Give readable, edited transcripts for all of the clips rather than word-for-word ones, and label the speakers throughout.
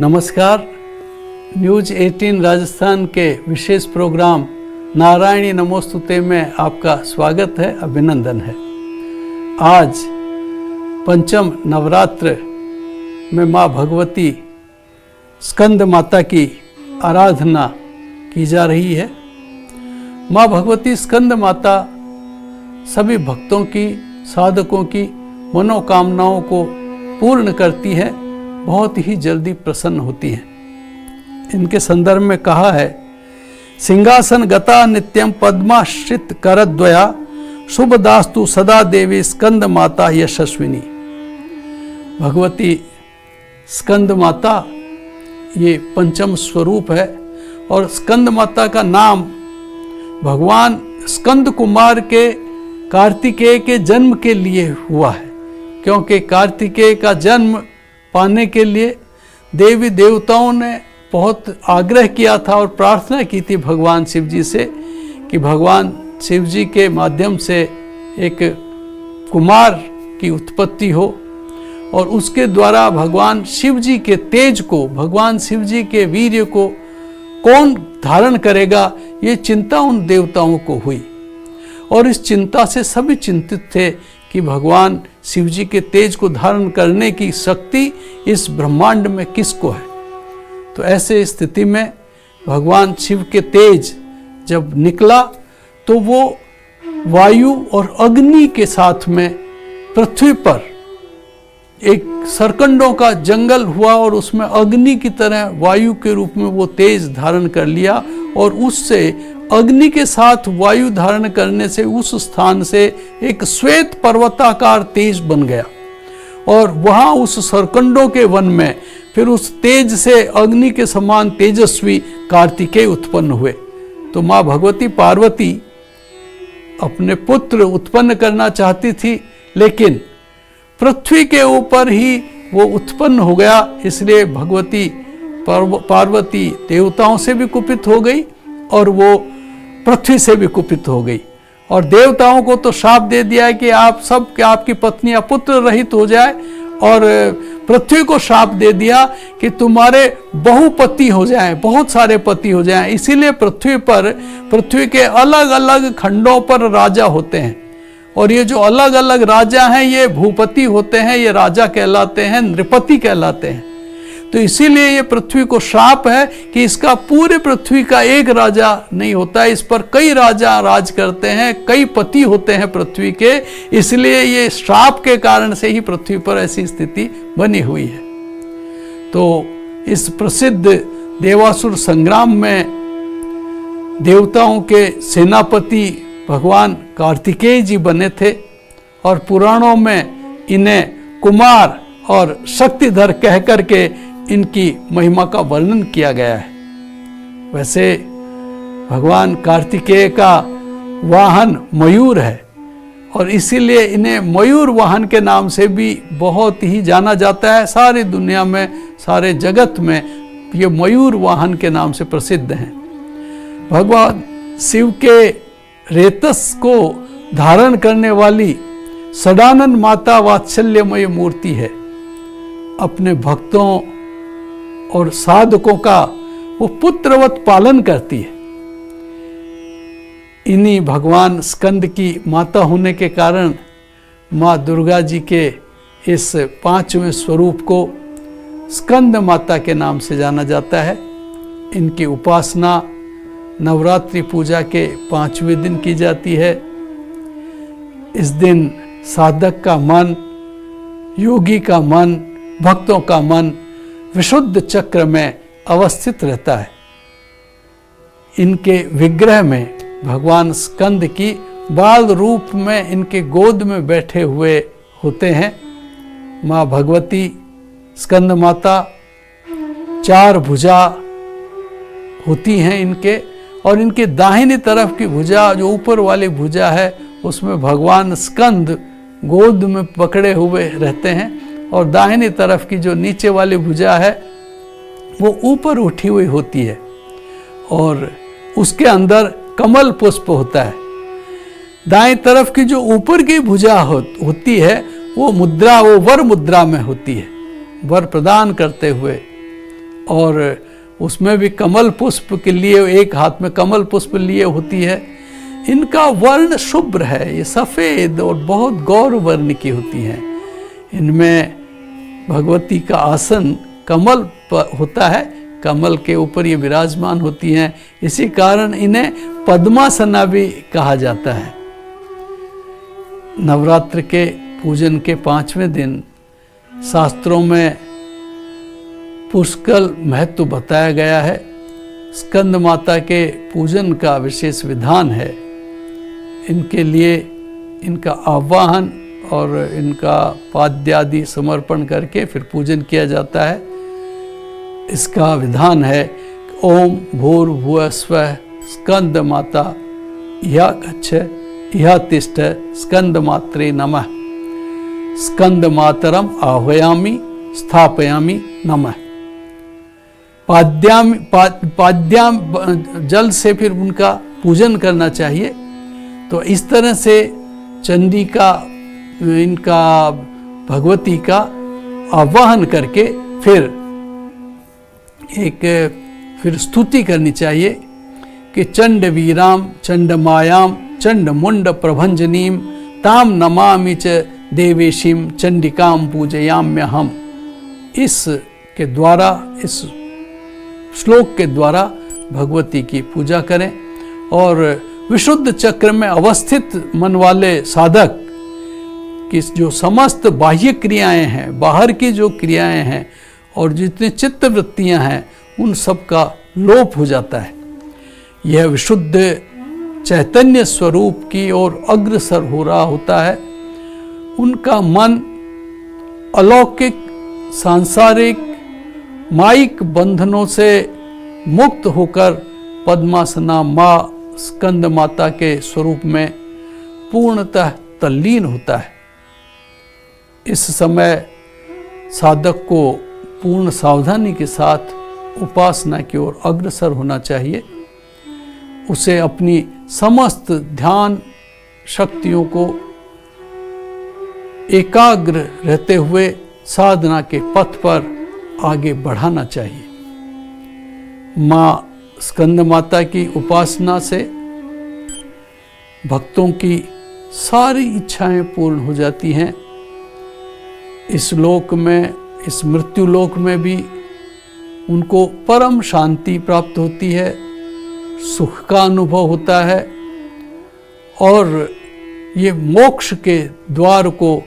Speaker 1: नमस्कार। न्यूज़ 18 राजस्थान के विशेष प्रोग्राम नारायणी नमोस्तुते में आपका स्वागत है, अभिनंदन है। आज पंचम नवरात्र में माँ भगवती स्कंद माता की आराधना की जा रही है। माँ भगवती स्कंद माता सभी भक्तों की, साधकों की मनोकामनाओं को पूर्ण करती है, बहुत ही जल्दी प्रसन्न होती हैं। इनके संदर्भ में कहा है, सिंहासन गता नित्यम पद्माश्रित करद्वया शुभदास्तु सदा देवी स्कंद माता यशस्विनी। भगवती स्कंद माता ये पंचम स्वरूप है और स्कंद माता का नाम भगवान स्कंद कुमार के कार्तिकेय के जन्म के लिए हुआ है, क्योंकि कार्तिकेय का जन्म पाने के लिए देवी देवताओं ने बहुत आग्रह किया था और प्रार्थना की थी भगवान शिव जी से कि भगवान शिव जी के माध्यम से एक कुमार की उत्पत्ति हो और उसके द्वारा भगवान शिव जी के तेज को, भगवान शिव जी के वीर्य को कौन धारण करेगा, ये चिंता उन देवताओं को हुई। और इस चिंता से सभी चिंतित थे कि भगवान शिव जी के तेज को धारण करने की शक्ति इस ब्रह्मांड में किसको है। तो ऐसे स्थिति में भगवान शिव के तेज जब निकला तो वो वायु और अग्नि के साथ में पृथ्वी पर एक सरकंडों का जंगल हुआ और उसमें अग्नि की तरह वायु के रूप में वो तेज धारण कर लिया और उससे अग्नि के साथ वायु धारण करने से उस स्थान से एक श्वेत पर्वताकार तेज बन गया और वहाँ उस सरकंडों के वन में फिर उस तेज से अग्नि के समान तेजस्वी कार्तिकेय उत्पन्न हुए। तो माँ भगवती पार्वती अपने पुत्र उत्पन्न करना चाहती थी, लेकिन पृथ्वी के ऊपर ही वो उत्पन्न हो गया, इसलिए भगवती पार्वती देवताओं से भी कुपित हो गई और वो पृथ्वी से भी कुपित हो गई और देवताओं को तो शाप दे दिया है कि आप सब के आपकी पत्नियां पुत्र रहित हो जाए, और पृथ्वी को शाप दे दिया कि तुम्हारे बहुपति हो जाएं, बहुत सारे पति हो जाएं। इसीलिए पृथ्वी के अलग अलग खंडों पर राजा होते हैं और ये जो अलग अलग राजा हैं ये भूपति होते हैं, ये राजा कहलाते हैं, नृपति कहलाते हैं। तो इसीलिए ये पृथ्वी को श्राप है कि इसका पूरे पृथ्वी का एक राजा नहीं होता, इस पर कई राजा राज करते हैं, कई पति होते हैं पृथ्वी के। इसलिए ये श्राप के कारण से ही पृथ्वी पर ऐसी स्थिति बनी हुई है। तो इस प्रसिद्ध देवासुर संग्राम में देवताओं के सेनापति भगवान कार्तिकेय जी बने थे और पुराणों में इन्हें कुमार और शक्तिधर कह करके इनकी महिमा का वर्णन किया गया है। वैसे भगवान कार्तिकेय का वाहन मयूर है और इसीलिए इन्हें मयूर वाहन के नाम से भी बहुत ही जाना जाता है। सारी दुनिया में, सारे जगत में ये मयूर वाहन के नाम से प्रसिद्ध हैं। भगवान शिव के रेतस को धारण करने वाली सदानंद माता वात्सल्यमय मूर्ति है। अपने भक्तों और साधकों का वो पुत्रवत पालन करती है। इन्हीं भगवान स्कंद की माता होने के कारण माँ दुर्गा जी के इस पांचवें स्वरूप को स्कंद माता के नाम से जाना जाता है। इनकी उपासना नवरात्रि पूजा के 5वें दिन की जाती है। इस दिन साधक का मन, योगी का मन, भक्तों का मन विशुद्ध चक्र में अवस्थित रहता है। इनके विग्रह में भगवान स्कंद की बाल रूप में इनके गोद में बैठे हुए होते हैं। माँ भगवती स्कंद माता 4 भुजा होती हैं इनके, और इनके दाहिनी तरफ की भुजा, जो ऊपर वाली भुजा है, उसमें भगवान स्कंद गोद में पकड़े हुए रहते हैं और दाहिनी तरफ की जो नीचे वाली भुजा है वो ऊपर उठी हुई होती है और उसके अंदर कमल पुष्प होता है। दाएं तरफ की जो ऊपर की भुजा होती है वो वर मुद्रा में होती है, वर प्रदान करते हुए और उसमें भी कमल पुष्प के लिए, एक हाथ में कमल पुष्प लिए होती है। इनका वर्ण शुभ्र है, ये सफ़ेद और बहुत गौर वर्ण की होती हैं। इनमें भगवती का आसन कमल पर होता है, कमल के ऊपर ये विराजमान होती हैं, इसी कारण इन्हें पद्मासना भी कहा जाता है। नवरात्र के पूजन के 5वें दिन शास्त्रों में पुष्कल महत्व बताया गया है। स्कंद माता के पूजन का विशेष विधान है। इनके लिए इनका आवाहन और इनका पाद्यादि समर्पण करके फिर पूजन किया जाता है। इसका विधान है, ओम भूर्भुवः स्वः स्कंद माता या गच्छ या तिष्ठ स्कंद मात्रे नमः, स्कंद मातरम आह्वयामि स्थापयामि नमः। पाद्याम जल से फिर उनका पूजन करना चाहिए। तो इस तरह से चंडी का, इनका भगवती का आवाहन करके फिर स्तुति करनी चाहिए कि चंड वीराम चंड मायाम चंड मुंड प्रभंजनीम ताम नमामि च देवेशीम चंडिकाम पूजयाम्य हम। इस श्लोक के द्वारा भगवती की पूजा करें और विशुद्ध चक्र में अवस्थित मन वाले साधक की जो समस्त बाह्य क्रियाएं हैं, बाहर की जो क्रियाएं हैं और जितनी चित्त वृत्तियां हैं, उन सब का लोप हो जाता है। यह विशुद्ध चैतन्य स्वरूप की ओर अग्रसर हो रहा होता है। उनका मन अलौकिक सांसारिक माइक बंधनों से मुक्त होकर पद्मासना माँ स्कंद माता के स्वरूप में पूर्णतः तल्लीन होता है। इस समय साधक को पूर्ण सावधानी के साथ उपासना की ओर अग्रसर होना चाहिए। उसे अपनी समस्त ध्यान शक्तियों को एकाग्र रहते हुए साधना के पथ पर आगे बढ़ाना चाहिए। माँ स्कंद माता की उपासना से भक्तों की सारी इच्छाएं पूर्ण हो जाती हैं। इस लोक में, इस मृत्यु लोक में भी उनको परम शांति प्राप्त होती है, सुख का अनुभव होता है और ये मोक्ष के द्वार को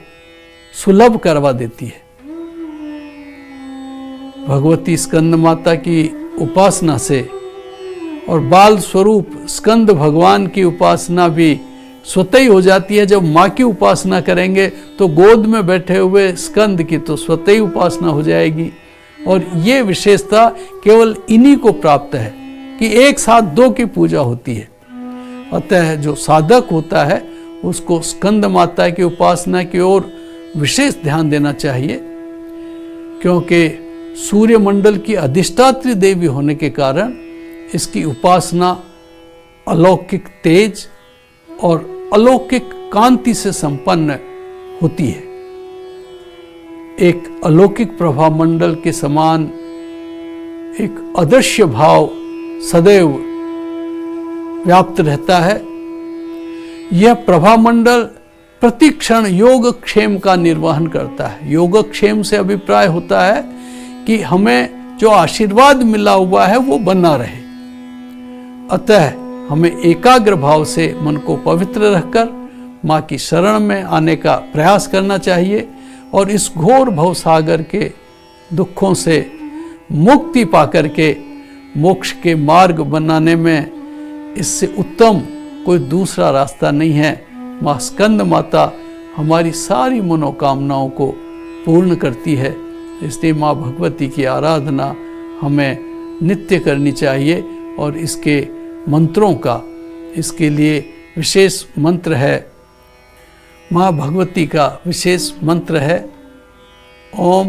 Speaker 1: सुलभ करवा देती है। भगवती स्कंद माता की उपासना से और बाल स्वरूप स्कंद भगवान की उपासना भी स्वतः ही हो जाती है। जब माँ की उपासना करेंगे तो गोद में बैठे हुए स्कंद की तो स्वतः ही उपासना हो जाएगी। और ये विशेषता केवल इन्हीं को प्राप्त है कि एक साथ दो की पूजा होती है। अतः जो साधक होता है उसको स्कंद माता की उपासना की ओर विशेष ध्यान देना चाहिए, क्योंकि सूर्य मंडल की अधिष्ठात्री देवी होने के कारण इसकी उपासना अलौकिक तेज और अलौकिक कांति से संपन्न होती है। एक अलौकिक प्रभा मंडल के समान एक अदृश्य भाव सदैव व्याप्त रहता है। यह प्रभा मंडल प्रतिक्षण योगक्षेम का निर्वहन करता है। योगक्षेम से अभिप्राय होता है कि हमें जो आशीर्वाद मिला हुआ है वो बना रहे। अतः हमें एकाग्र भाव से मन को पवित्र रखकर माँ की शरण में आने का प्रयास करना चाहिए और इस घोर भवसागर के दुखों से मुक्ति पाकर के मोक्ष के मार्ग बनाने में इससे उत्तम कोई दूसरा रास्ता नहीं है। माँ स्कंद माता हमारी सारी मनोकामनाओं को पूर्ण करती है। इसलिए माँ भगवती की आराधना हमें नित्य करनी चाहिए और इसके मंत्रों का, इसके लिए विशेष मंत्र है। माँ भगवती का विशेष मंत्र है ओम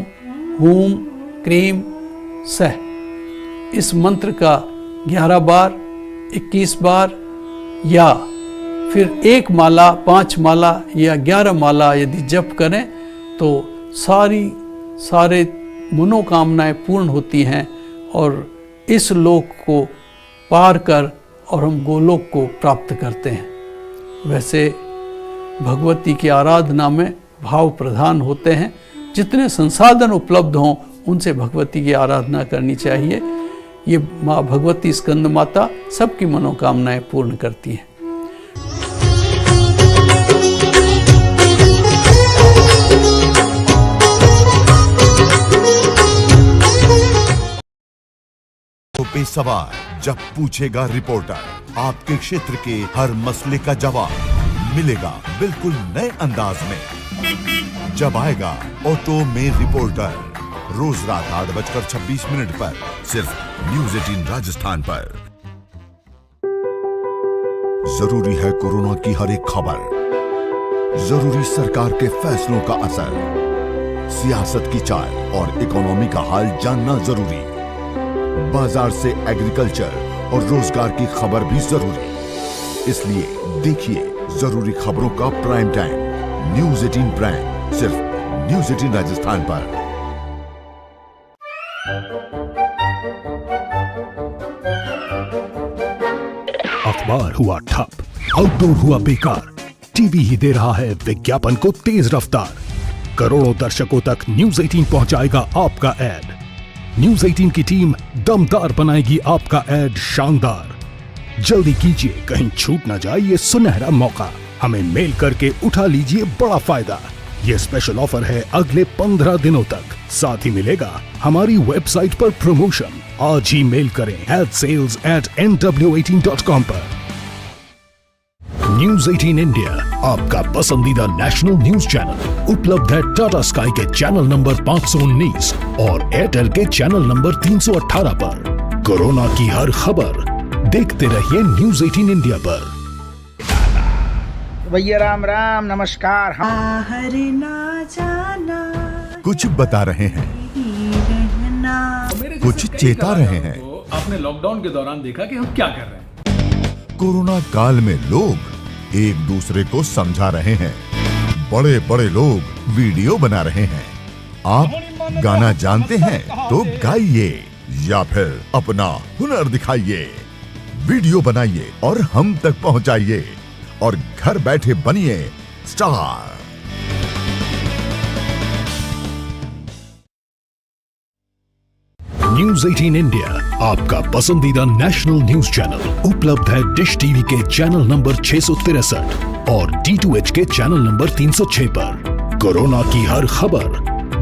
Speaker 1: हूम क्रीम सह। इस मंत्र का 11 बार, 21 बार या फिर 1 माला, 5 माला या 11 माला यदि जप करें तो सारे मनोकामनाएं पूर्ण होती हैं और इस लोक को पार कर और हम गोलोक को प्राप्त करते हैं। वैसे भगवती की आराधना में भाव प्रधान होते हैं। जितने संसाधन उपलब्ध हों उनसे भगवती की आराधना करनी चाहिए। ये माँ भगवती स्कंद माता सबकी मनोकामनाएं पूर्ण करती हैं।
Speaker 2: पे सवाल जब पूछेगा रिपोर्टर, आपके क्षेत्र के हर मसले का जवाब मिलेगा बिल्कुल नए अंदाज में। जब आएगा ऑटो में रिपोर्टर, रोज रात 8:26 पर सिर्फ न्यूज 18 राजस्थान पर। जरूरी है कोरोना की हर एक खबर, जरूरी सरकार के फैसलों का असर, सियासत की चाल और इकोनॉमी का हाल जानना जरूरी, बाजार से एग्रीकल्चर और रोजगार की खबर भी जरूरी। इसलिए देखिए जरूरी खबरों का प्राइम टाइम न्यूज 18 प्राइम, सिर्फ न्यूज 18 राजस्थान पर।
Speaker 3: अखबार हुआ ठप, आउटडोर हुआ बेकार, टीवी ही दे रहा है विज्ञापन को तेज रफ्तार। करोड़ों दर्शकों तक न्यूज 18 पहुंचाएगा आपका ऐड। न्यूज 18 की टीम दमदार बनाएगी आपका ऐड शानदार। जल्दी कीजिए, कहीं छूट ना जाए ये सुनहरा मौका। हमें मेल करके उठा लीजिए बड़ा फायदा। ये स्पेशल ऑफर है अगले 15 दिनों तक। साथ ही मिलेगा हमारी वेबसाइट पर प्रमोशन। आज ही मेल करें adsales@nw18.com पर। न्यूज 18 इंडिया आपका पसंदीदा नेशनल न्यूज चैनल उपलब्ध है टाटा स्काई के चैनल नंबर 519 और एयरटेल के चैनल नंबर 318 पर। कोरोना की हर खबर देखते रहिए न्यूज 18 इंडिया पर।
Speaker 4: भैया राम राम, नमस्कार।
Speaker 5: बाहर ना जाना,
Speaker 2: कुछ बता रहे हैं, कुछ चेता रहे हैं।
Speaker 6: आपने लॉकडाउन के दौरान देखा कि हम क्या कर रहे हैं।
Speaker 2: कोरोना काल में लोग एक दूसरे को समझा रहे हैं, बड़े बड़े लोग वीडियो बना रहे हैं। आप गाना जानते हैं तो गाइए या फिर अपना हुनर दिखाइए, वीडियो बनाइए और हम तक पहुंचाइए और घर बैठे बनिए स्टार।
Speaker 3: न्यूज 18 इंडिया आपका पसंदीदा नेशनल न्यूज चैनल उपलब्ध है डिश टीवी के चैनल नंबर 663 और D2H के चैनल नंबर 306 पर। कोरोना की हर खबर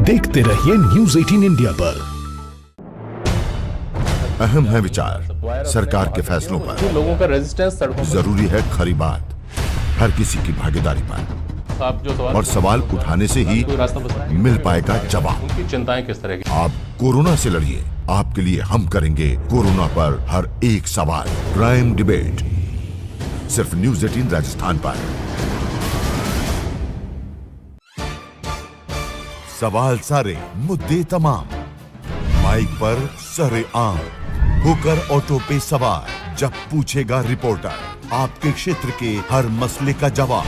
Speaker 3: देखते रहिए न्यूज 18 इंडिया पर।
Speaker 2: अहम है विचार सरकार के फैसलों पर,
Speaker 7: लोगों का रेजिस्टेंस सड़कों पर।
Speaker 2: जरूरी है खरी बात हर किसी की भागीदारी पर,
Speaker 7: आप जो
Speaker 2: और सवाल उठाने से ही
Speaker 7: कोई रास्ता बता,
Speaker 2: मिल पाएगा जवाब।
Speaker 7: उनकी चिंताएं किस तरह की।
Speaker 2: आप कोरोना से लड़िए, आपके लिए हम करेंगे कोरोना पर हर एक सवाल। प्राइम डिबेट सिर्फ न्यूज 18 राजस्थान पर। सवाल सारे, मुद्दे तमाम, माइक पर सरे आम होकर ऑटो पे सवार। जब पूछेगा रिपोर्टर, आपके क्षेत्र के हर मसले का जवाब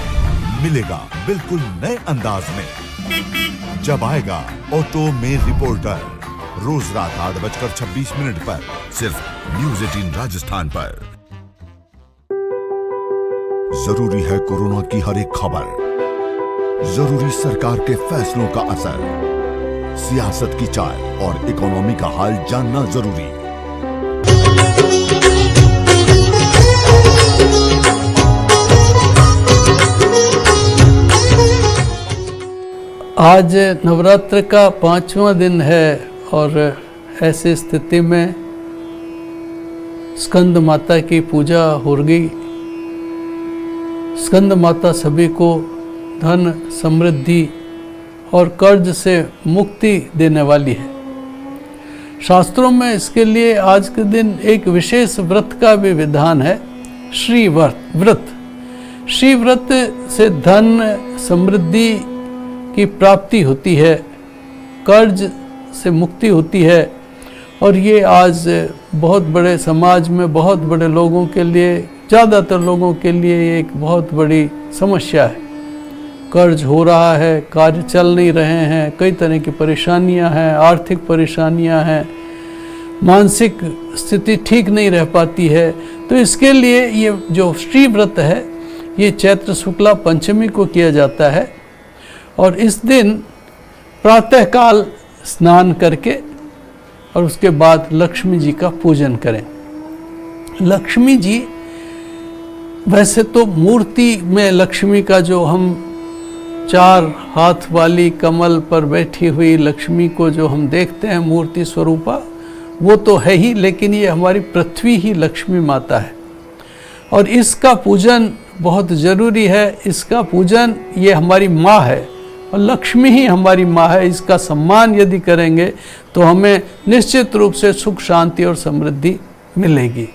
Speaker 2: मिलेगा बिल्कुल नए अंदाज में। जब आएगा ऑटो में रिपोर्टर, रोज रात 8:26 पर सिर्फ न्यूज 18 राजस्थान पर। जरूरी है कोरोना की हर एक खबर, जरूरी सरकार के फैसलों का असर, सियासत की चाल और इकोनॉमी का हाल जानना जरूरी।
Speaker 1: आज नवरात्र का 5वां दिन है और ऐसी स्थिति में स्कंद माता की पूजा हो गई। स्कंद माता सभी को धन, समृद्धि और कर्ज से मुक्ति देने वाली है। शास्त्रों में इसके लिए आज के दिन एक विशेष व्रत का भी विधान है, श्री व्रत। श्री व्रत से धन, समृद्धि की प्राप्ति होती है, कर्ज से मुक्ति होती है और ये आज बहुत बड़े समाज में बहुत बड़े लोगों के लिए, ज़्यादातर लोगों के लिए ये एक बहुत बड़ी समस्या है। कर्ज हो रहा है, कार्य चल नहीं रहे हैं, कई तरह की परेशानियां हैं, आर्थिक परेशानियां हैं, मानसिक स्थिति ठीक नहीं रह पाती है, तो इसके लिए ये जो श्री व्रत है ये चैत्र शुक्ला पंचमी को किया जाता है। और इस दिन प्रातःकाल स्नान करके और उसके बाद लक्ष्मी जी का पूजन करें। लक्ष्मी जी, वैसे तो मूर्ति में लक्ष्मी का जो हम 4 हाथ वाली कमल पर बैठी हुई लक्ष्मी को जो हम देखते हैं मूर्ति स्वरूपा, वो तो है ही, लेकिन ये हमारी पृथ्वी ही लक्ष्मी माता है और इसका पूजन बहुत ज़रूरी है। इसका पूजन, ये हमारी माँ है और लक्ष्मी ही हमारी माँ है। इसका सम्मान यदि करेंगे तो हमें निश्चित रूप से सुख शांति और समृद्धि मिलेगी,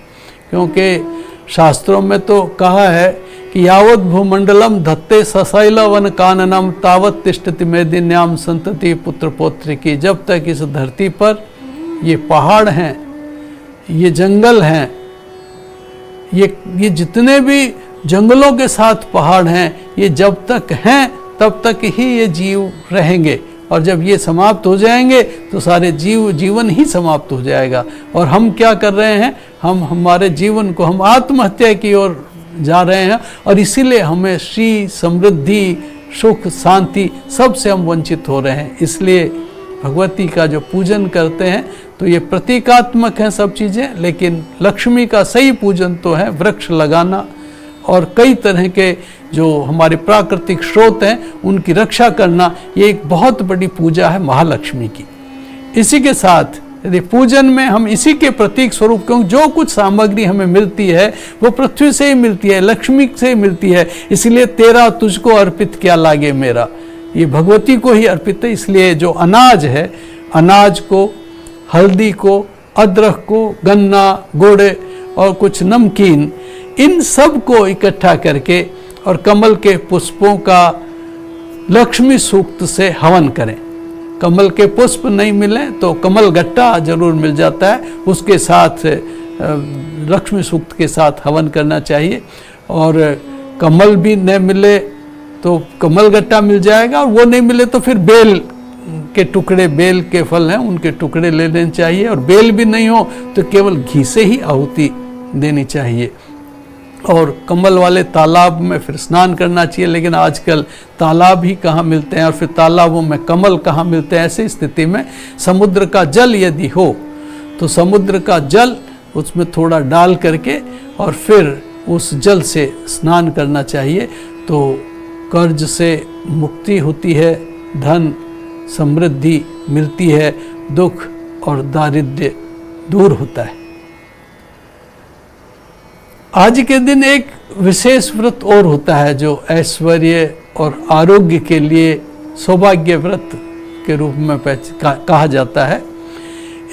Speaker 1: क्योंकि शास्त्रों में तो कहा है कि यावत भूमंडलम धत्ते सशैलवन काननम तावत तिष्ठति मेदिन्याम संतति पुत्र पौत्र की। जब तक इस धरती पर ये पहाड़ हैं, ये जंगल हैं, ये जितने भी जंगलों के साथ पहाड़ हैं, ये जब तक हैं तब तक ही ये जीव रहेंगे और जब ये समाप्त हो जाएंगे तो सारे जीवन ही समाप्त हो जाएगा। और हम क्या कर रहे हैं, हम हमारे जीवन को हम आत्महत्या की ओर जा रहे हैं और इसीलिए हमें श्री समृद्धि सुख शांति सबसे हम वंचित हो रहे हैं। इसलिए भगवती का जो पूजन करते हैं तो ये प्रतीकात्मक हैं सब चीज़ें, लेकिन लक्ष्मी का सही पूजन तो है वृक्ष लगाना और कई तरह के जो हमारे प्राकृतिक स्रोत हैं उनकी रक्षा करना। ये एक बहुत बड़ी पूजा है महालक्ष्मी की। इसी के साथ यदि पूजन में हम इसी के प्रतीक स्वरूप, क्योंकि जो कुछ सामग्री हमें मिलती है वो पृथ्वी से ही मिलती है, लक्ष्मी से ही मिलती है, इसलिए तेरा तुझको अर्पित क्या लागे मेरा, ये भगवती को ही अर्पित है। इसलिए जो अनाज है, अनाज को, हल्दी को, अदरक को, गन्ना, गुड़ और कुछ नमकीन, इन सब को इकट्ठा करके और कमल के पुष्पों का लक्ष्मी सूक्त से हवन करें। कमल के पुष्प नहीं मिले तो कमल गट्टा जरूर मिल जाता है, उसके साथ लक्ष्मी सूक्त के साथ हवन करना चाहिए। और कमल भी नहीं मिले तो कमल गट्टा मिल जाएगा, और वो नहीं मिले तो फिर बेल के टुकड़े, बेल के फल हैं उनके टुकड़े ले लेने चाहिए। और बेल भी नहीं हो तो केवल घी से ही आहुति देनी चाहिए। और कमल वाले तालाब में फिर स्नान करना चाहिए, लेकिन आजकल तालाब ही कहाँ मिलते हैं और फिर तालाबों में कमल कहाँ मिलते हैं। ऐसी स्थिति में समुद्र का जल यदि हो तो समुद्र का जल उसमें थोड़ा डाल करके और फिर उस जल से स्नान करना चाहिए, तो कर्ज से मुक्ति होती है, धन समृद्धि मिलती है, दुख और दारिद्र्य दूर होता है। आज के दिन एक विशेष व्रत और होता है जो ऐश्वर्य और आरोग्य के लिए सौभाग्य व्रत के रूप में कहा जाता है।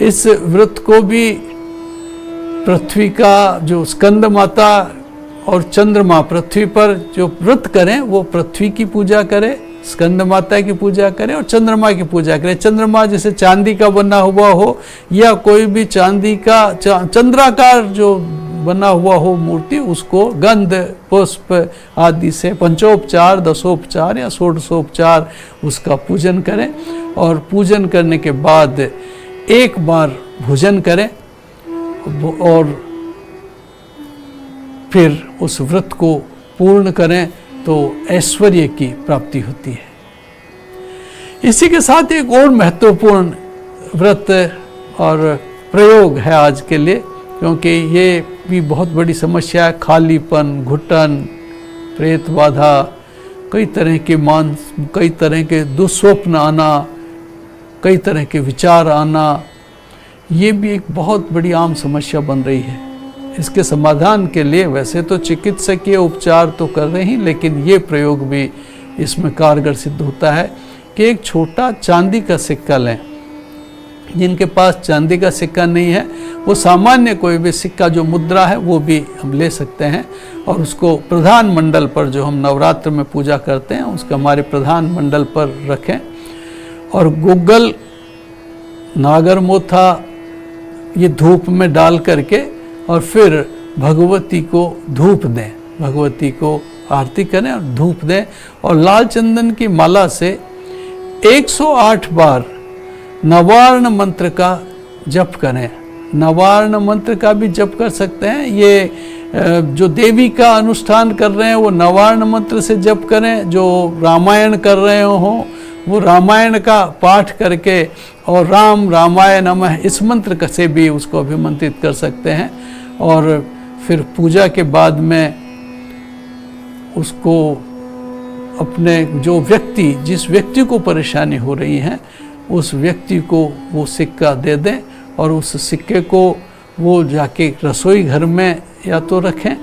Speaker 1: इस व्रत को भी पृथ्वी का जो स्कंद माता और चंद्रमा, पृथ्वी पर जो व्रत करें वो पृथ्वी की पूजा करें, स्कंद माता की पूजा करें और चंद्रमा की पूजा करें। चंद्रमा जैसे चांदी का बना हुआ हो या कोई भी चांदी का चंद्राकार जो बना हुआ हो मूर्ति, उसको गंध पुष्प आदि से पंचोपचार, दशोपचार या षोडशोपचार उसका पूजन करें। और पूजन करने के बाद एक बार भोजन करें और फिर उस व्रत को पूर्ण करें तो ऐश्वर्य की प्राप्ति होती है। इसी के साथ एक और महत्वपूर्ण व्रत और प्रयोग है आज के लिए, क्योंकि ये भी बहुत बड़ी समस्या है। खालीपन, घुटन, प्रेत बाधा, कई तरह के दुस्वप्न आना, कई तरह के विचार आना, ये भी एक बहुत बड़ी आम समस्या बन रही है। इसके समाधान के लिए वैसे तो चिकित्सकीय उपचार तो कर रहे हैं, लेकिन ये प्रयोग भी इसमें कारगर सिद्ध होता है कि एक छोटा चांदी का सिक्का लें। जिनके पास चांदी का सिक्का नहीं है वो सामान्य कोई भी सिक्का जो मुद्रा है वो भी हम ले सकते हैं और उसको प्रधान मंडल पर, जो हम नवरात्र में पूजा करते हैं उसके हमारे प्रधान मंडल पर रखें। और गुग्गल, नागरमोथा ये धूप में डाल करके और फिर भगवती को धूप दें, भगवती को आरती करें और धूप दें। और लाल चंदन की माला से 108 बार नवार्ण मंत्र का जप करें। नवार्ण मंत्र का भी जप कर सकते हैं। ये जो देवी का अनुष्ठान कर रहे हैं वो नवार्ण मंत्र से जप करें, जो रामायण कर रहे हों वो रामायण का पाठ करके और राम रामाय नमः इस मंत्र से भी उसको अभिमंत्रित कर सकते हैं। और फिर पूजा के बाद में उसको अपने जो व्यक्ति, जिस व्यक्ति को परेशानी हो रही है उस व्यक्ति को वो सिक्का दे दें और उस सिक्के को वो जाके रसोई घर में या तो रखें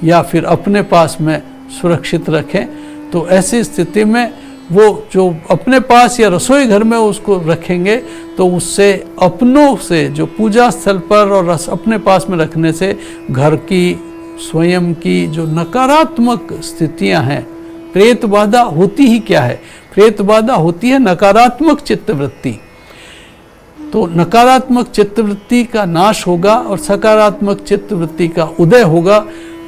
Speaker 1: या फिर अपने पास में सुरक्षित रखें। तो ऐसी स्थिति में वो जो अपने पास या रसोई घर में उसको रखेंगे तो उससे अपनों से, जो पूजा स्थल पर और अपने पास में रखने से घर की स्वयं की जो नकारात्मक स्थितियां हैं, प्रेत बाधा होती ही क्या है? प्रेत बाधा होती है नकारात्मक चित्तवृत्ति। तो नकारात्मक चित्तवृत्ति का नाश होगा और सकारात्मक चित्तवृत्ति का उदय होगा।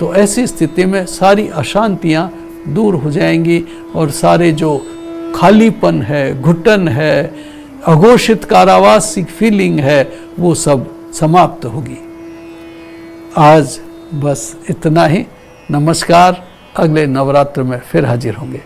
Speaker 1: तो ऐसी स्थिति में सारी अशांतियां दूर हो जाएंगी और सारे जो खालीपन है, घुटन है, अघोषित कारावास फीलिंग है, वो सब समाप्त होगी। आज बस इतना ही। नमस्कार। अगले नवरात्र में फिर हाजिर होंगे।